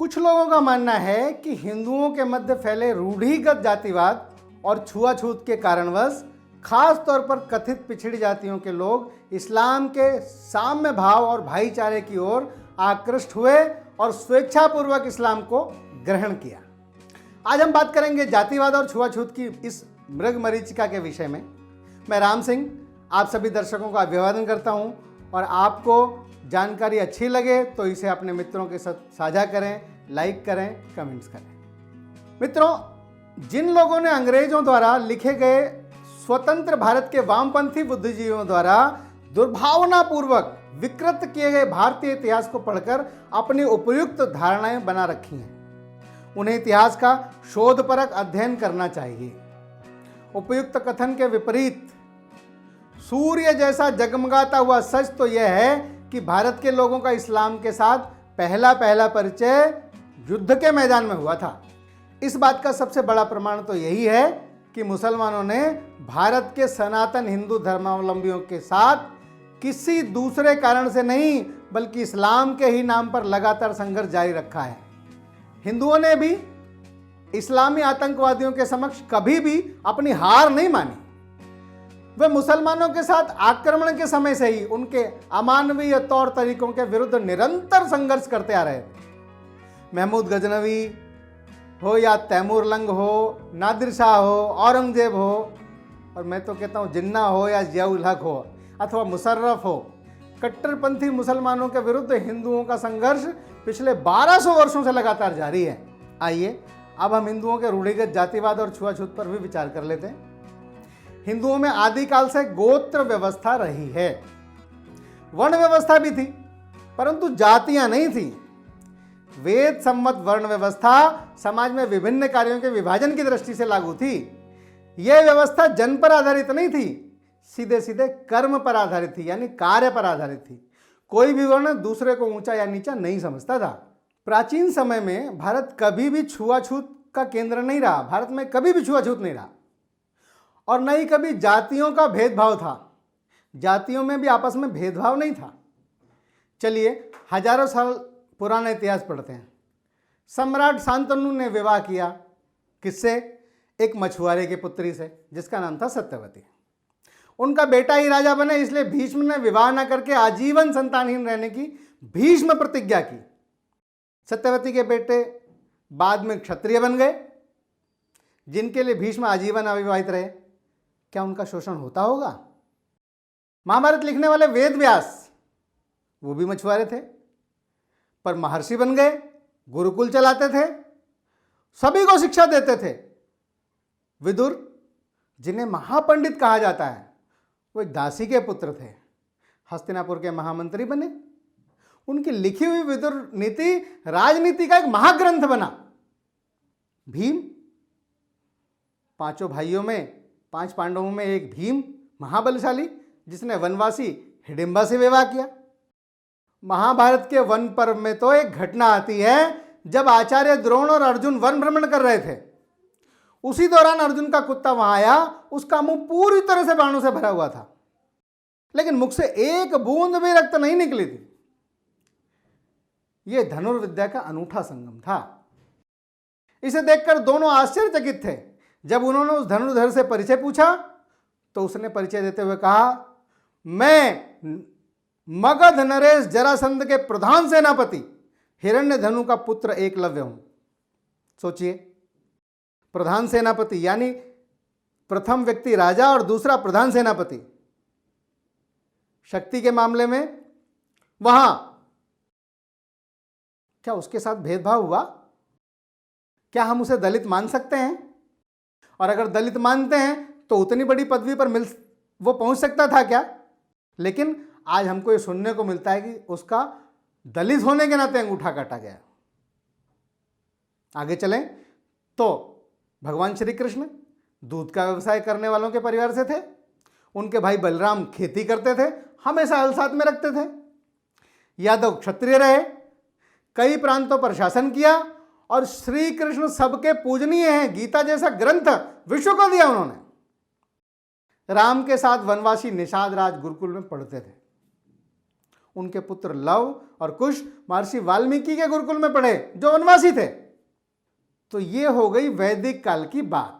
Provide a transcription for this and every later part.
कुछ लोगों का मानना है कि हिंदुओं के मध्य फैले रूढ़िगत जातिवाद और छुआछूत के कारणवश खास तौर पर कथित पिछड़ी जातियों के लोग इस्लाम के साम्य भाव और भाईचारे की ओर आकृष्ट हुए और स्वेच्छापूर्वक इस्लाम को ग्रहण किया। आज हम बात करेंगे जातिवाद और छुआछूत की इस मृगमरीचिका के विषय में। मैं राम सिंह आप सभी दर्शकों का अभिवादन करता हूं और आपको जानकारी अच्छी लगे तो इसे अपने मित्रों के साथ साझा करें, लाइक करें, कमेंट्स करें। मित्रों, जिन लोगों ने अंग्रेजों द्वारा लिखे गए स्वतंत्र भारत के वामपंथी बुद्धिजीवियों द्वारा दुर्भावनापूर्वक विकृत किए गए भारतीय इतिहास को पढ़कर अपनी उपयुक्त धारणाएं बना रखी हैं, उन्हें इतिहास का शोधपरक अध्ययन करना चाहिए। उपयुक्त कथन के विपरीत सूर्य जैसा जगमगाता हुआ सच तो यह है कि भारत के लोगों का इस्लाम के साथ पहला परिचय युद्ध के मैदान में हुआ था। इस बात का सबसे बड़ा प्रमाण तो यही है कि मुसलमानों ने भारत के सनातन हिंदू धर्मावलंबियों के साथ किसी दूसरे कारण से नहीं बल्कि इस्लाम के ही नाम पर लगातार संघर्ष जारी रखा है। हिंदुओं ने भी इस्लामी आतंकवादियों के समक्ष कभी भी अपनी हार नहीं मानी। वे मुसलमानों के साथ आक्रमण के समय से ही उनके अमानवीय तौर तरीकों के विरुद्ध निरंतर संघर्ष करते आ रहे थे। महमूद गजनवी हो या तैमूर लंग हो, नादिर शाह हो, औरंगजेब हो, और मैं तो कहता हूँ जिन्ना हो या जियाउल हक हो अथवा मुशर्रफ हो, कट्टरपंथी मुसलमानों के विरुद्ध हिंदुओं का संघर्ष पिछले 1200 वर्षों से लगातार जारी है। आइए अब हम हिंदुओं के रूढ़िगत जातिवाद और छुआछूत पर भी विचार कर लेते हैं। हिंदुओं में आदिकाल से गोत्र व्यवस्था रही है, वर्ण व्यवस्था भी थी, परंतु जातियां नहीं थी। वेद सम्मत वर्ण व्यवस्था समाज में विभिन्न कार्यों के विभाजन की दृष्टि से लागू थी। यह व्यवस्था जन पर आधारित नहीं थी, सीधे सीधे कर्म पर आधारित थी, यानी कार्य पर आधारित थी। कोई भी वर्ण दूसरे को ऊंचा या नीचा नहीं समझता था। प्राचीन समय में भारत कभी भी छुआछूत का केंद्र नहीं रहा। भारत में कभी भी छुआछूत नहीं रहा और न ही कभी जातियों का भेदभाव था। जातियों में भी आपस में भेदभाव नहीं था। चलिए हजारों साल पुराना इतिहास पढ़ते हैं। सम्राट शांतनु ने विवाह किया किससे? एक मछुआरे की पुत्री से जिसका नाम था सत्यवती। उनका बेटा ही राजा बने, इसलिए भीष्म ने विवाह न करके आजीवन संतानहीन रहने की भीष्म प्रतिज्ञा की। सत्यवती के बेटे बाद में क्षत्रिय बन गए, जिनके लिए भीष्म आजीवन अविवाहित रहे। क्या उनका शोषण होता होगा? महाभारत लिखने वाले वेद व्यास, वो भी मछुआरे थे पर महर्षि बन गए, गुरुकुल चलाते थे, सभी को शिक्षा देते थे। विदुर, जिन्हें महापंडित कहा जाता है, वो एक दासी के पुत्र थे, हस्तिनापुर के महामंत्री बने। उनकी लिखी हुई विदुर नीति राजनीति का एक महाग्रंथ बना। भीम, पांचों भाइयों में 5 पांडवों में एक भीम महाबलशाली, जिसने वनवासी हिडिंबा से विवाह किया। महाभारत के वन पर्व में तो एक घटना आती है जब आचार्य द्रोण और अर्जुन वन भ्रमण कर रहे थे। उसी दौरान अर्जुन का कुत्ता वहां आया, उसका मुंह पूरी तरह से बाणों से भरा हुआ था, लेकिन मुख से एक बूंद भी रक्त नहीं निकली थी। यह धनुर्विद्या का अनूठा संगम था। इसे देखकर दोनों आश्चर्यचकित थे। जब उन्होंने उस धनुर्धर से परिचय पूछा तो उसने परिचय देते हुए कहा, मैं मगध नरेश जरासंध के प्रधान सेनापति हिरण्यधनु का पुत्र एकलव्य हूं। सोचिए, प्रधान सेनापति यानी प्रथम व्यक्ति राजा और दूसरा प्रधान सेनापति। शक्ति के मामले में वहां क्या उसके साथ भेदभाव हुआ? क्या हम उसे दलित मान सकते हैं? और अगर दलित मानते हैं तो उतनी बड़ी पदवी पर वो पहुंच सकता था क्या? लेकिन आज हमको ये सुनने को मिलता है कि उसका दलित होने के नाते अंगूठा काटा गया। आगे चलें तो भगवान श्री कृष्ण दूध का व्यवसाय करने वालों के परिवार से थे। उनके भाई बलराम खेती करते थे, हमेशा हल साथ में रखते थे। यादव क्षत्रिय रहे, कई प्रांतों पर शासन किया और श्री कृष्ण सबके पूजनीय हैं। गीता जैसा ग्रंथ विश्व को दिया उन्होंने। राम के साथ वनवासी निषाद राज गुरुकुल में पढ़ते थे। उनके पुत्र लव और कुश महर्षि वाल्मीकि के गुरुकुल में पढ़े जो वनवासी थे। तो ये हो गई वैदिक काल की बात।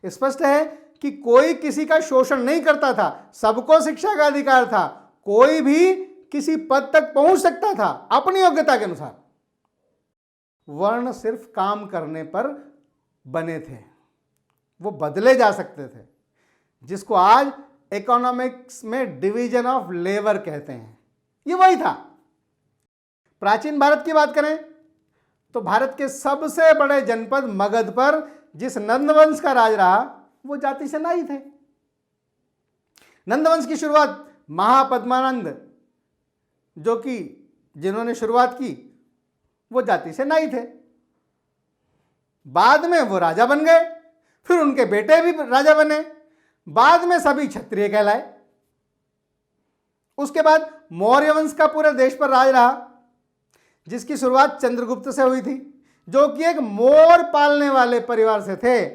स्पष्ट है कि कोई किसी का शोषण नहीं करता था, सबको शिक्षा का अधिकार था, कोई भी किसी पद तक पहुंच सकता था अपनी योग्यता के अनुसार। वर्ण सिर्फ काम करने पर बने थे, वो बदले जा सकते थे, जिसको आज इकोनॉमिक्स में डिवीजन ऑफ लेबर कहते हैं। ये वही था। प्राचीन भारत की बात करें तो भारत के सबसे बड़े जनपद मगध पर जिस नंदवंश का राज रहा वो जाति से नाई थे। नंदवंश की शुरुआत महापद्मानंद जो कि जिन्होंने शुरुआत की वो जाति से नाई थे। बाद में वो राजा बन गए, फिर उनके बेटे भी राजा बने, बाद में सभी क्षत्रिय कहलाए। उसके बाद मौर्य वंश का पूरे देश पर राज रहा, जिसकी शुरुआत चंद्रगुप्त से हुई थी, जो कि एक मोर पालने वाले परिवार से थे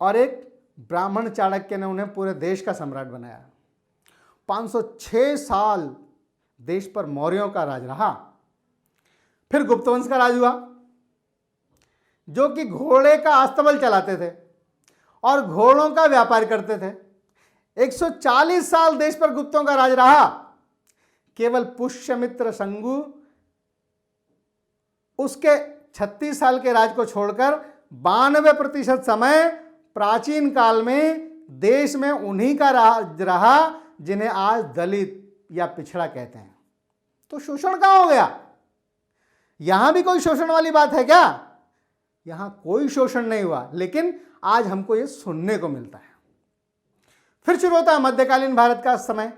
और एक ब्राह्मण चाणक्य ने उन्हें पूरे देश का सम्राट बनाया। 506 साल देश पर मौर्यों का राज रहा। फिर गुप्त वंश का राज हुआ, जो कि घोड़े का अस्तबल चलाते थे और घोड़ों का व्यापार करते थे। 140 साल देश पर गुप्तों का राज रहा। केवल पुष्यमित्र शंगु उसके 36 साल के राज को छोड़कर 92% समय प्राचीन काल में देश में उन्हीं का राज रहा जिन्हें आज दलित या पिछड़ा कहते हैं। तो शोषण कहां हो गया? यहां भी कोई शोषण वाली बात है क्या? यहां कोई शोषण नहीं हुआ, लेकिन आज हमको यह सुनने को मिलता है। फिर शुरू होता है मध्यकालीन भारत का समय,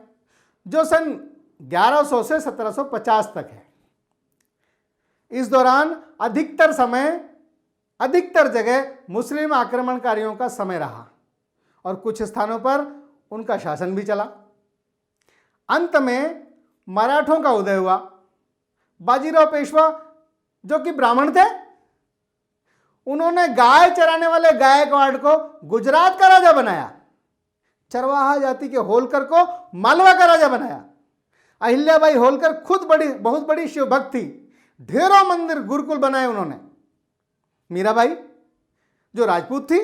जो सन 1100 से 1750 तक है। इस दौरान अधिकतर जगह मुस्लिम आक्रमणकारियों का समय रहा और कुछ स्थानों पर उनका शासन भी चला। अंत में मराठों का उदय हुआ। बाजीराव पेशवा जो कि ब्राह्मण थे, उन्होंने गाय चराने वाले गायकवाड़ को गुजरात का राजा बनाया। चरवाहा जाति के होलकर को मालवा का राजा बनाया। अहिल्याबाई होलकर खुद बहुत बड़ी शिव भक्त थी, ढेरों मंदिर गुरुकुल बनाए उन्होंने। मीराबाई जो राजपूत थी,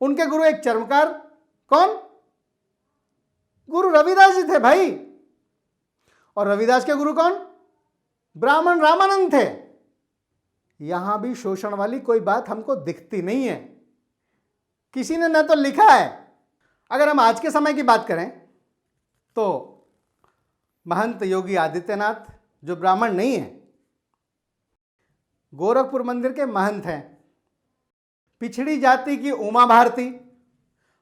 उनके गुरु एक चर्मकार, कौन? गुरु रविदास जी थे भाई। और रविदास के गुरु कौन? ब्राह्मण रामानंद थे। यहां भी शोषण वाली कोई बात हमको दिखती नहीं है, किसी ने न तो लिखा है। अगर हम आज के समय की बात करें तो महंत योगी आदित्यनाथ जो ब्राह्मण नहीं है, गोरखपुर मंदिर के महंत हैं। पिछड़ी जाति की उमा भारती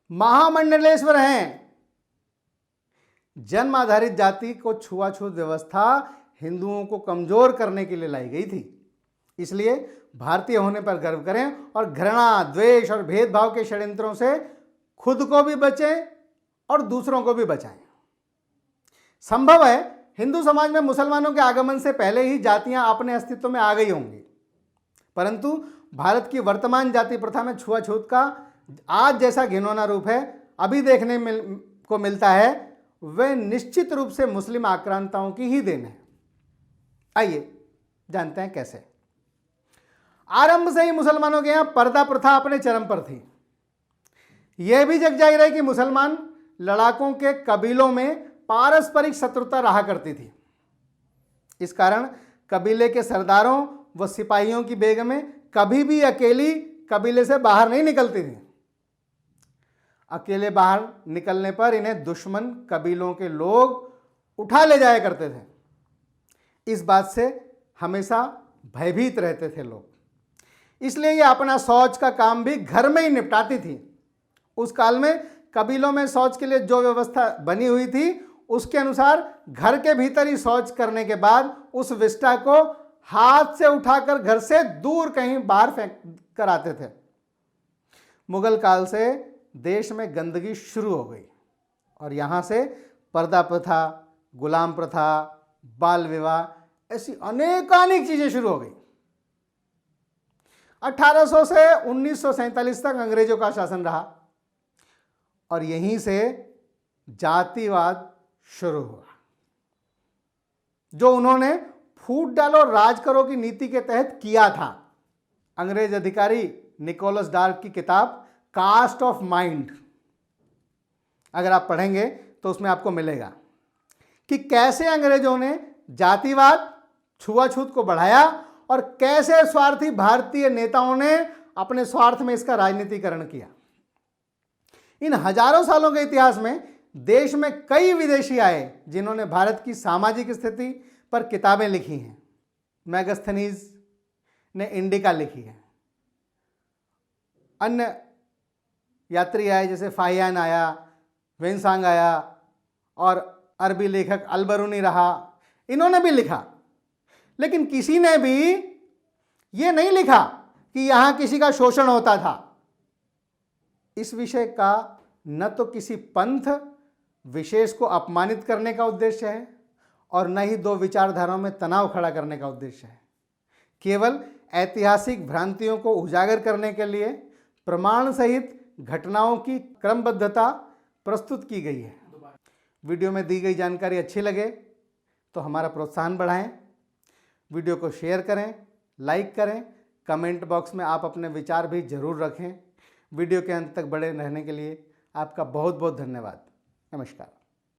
महामंडलेश्वर हैं। जन्म आधारित जाति को छुआछूत व्यवस्था हिंदुओं को कमजोर करने के लिए लाई गई थी। इसलिए भारतीय होने पर गर्व करें और घृणा, द्वेष और भेदभाव के षड्यंत्रों से खुद को भी बचें और दूसरों को भी बचाएं। संभव है हिंदू समाज में मुसलमानों के आगमन से पहले ही जातियां अपने अस्तित्व में आ गई होंगी, परंतु भारत की वर्तमान जाति प्रथा में छुआछूत का आज जैसा घिनौना रूप है अभी देखने को मिलता है, वह निश्चित रूप से मुस्लिम आक्रांताओं की ही देन है। आइए जानते हैं कैसे। आरंभ से ही मुसलमानों के यहां पर्दा प्रथा अपने चरम पर थी। यह भी जग जाहिर है कि मुसलमान लड़ाकों के कबीलों में पारस्परिक शत्रुता रहा करती थी। इस कारण कबीले के सरदारों व सिपाहियों की बेगमें कभी भी अकेली कबीले से बाहर नहीं निकलती थी। अकेले बाहर निकलने पर इन्हें दुश्मन कबीलों के लोग उठा ले जाया करते थे। इस बात से हमेशा भयभीत रहते थे लोग, इसलिए ये अपना शौच का काम भी घर में ही निपटाती थी। उस काल में कबीलों में शौच के लिए जो व्यवस्था बनी हुई थी, उसके अनुसार घर के भीतर ही शौच करने के बाद उस विष्ठा को हाथ से उठाकर घर से दूर कहीं बाहर फेंक कर आते थे। मुगल काल से देश में गंदगी शुरू हो गई और यहाँ से पर्दा प्रथा, गुलाम प्रथा, बाल विवाह, ऐसी अनेकानेक चीजें शुरू हो गई। 1800 से 1947 तक अंग्रेजों का शासन रहा और यहीं से जातिवाद शुरू हुआ। जो उन्होंने फूट डालो राज करो की नीति के तहत किया था। अंग्रेज अधिकारी निकोलस डार्क की किताब कास्ट ऑफ माइंड अगर आप पढ़ेंगे तो उसमें आपको मिलेगा कि कैसे अंग्रेजों ने जातिवाद, छुआछूत को बढ़ाया और कैसे स्वार्थी भारतीय नेताओं ने अपने स्वार्थ में इसका राजनीतिकरण किया। इन हजारों सालों के इतिहास में देश में कई विदेशी आए जिन्होंने भारत की सामाजिक स्थिति पर किताबें लिखी हैं। मैगस्थनीज ने इंडिका लिखी है, अन्य यात्री आए जैसे फाहियान आया, वेनसांग आया और अरबी लेखक अलबरूनी रहा, इन्होंने भी लिखा। लेकिन किसी ने भी ये नहीं लिखा कि यहां किसी का शोषण होता था। इस विषय का न तो किसी पंथ विशेष को अपमानित करने का उद्देश्य है और न ही दो विचारधाराओं में तनाव खड़ा करने का उद्देश्य है। केवल ऐतिहासिक भ्रांतियों को उजागर करने के लिए प्रमाण सहित घटनाओं की क्रमबद्धता प्रस्तुत की गई है। वीडियो में दी गई जानकारी अच्छी लगे तो हमारा प्रोत्साहन बढ़ाएं, वीडियो को शेयर करें, लाइक करें, कमेंट बॉक्स में आप अपने विचार भी जरूर रखें। वीडियो के अंत तक बने रहने के लिए आपका बहुत बहुत धन्यवाद। नमस्कार।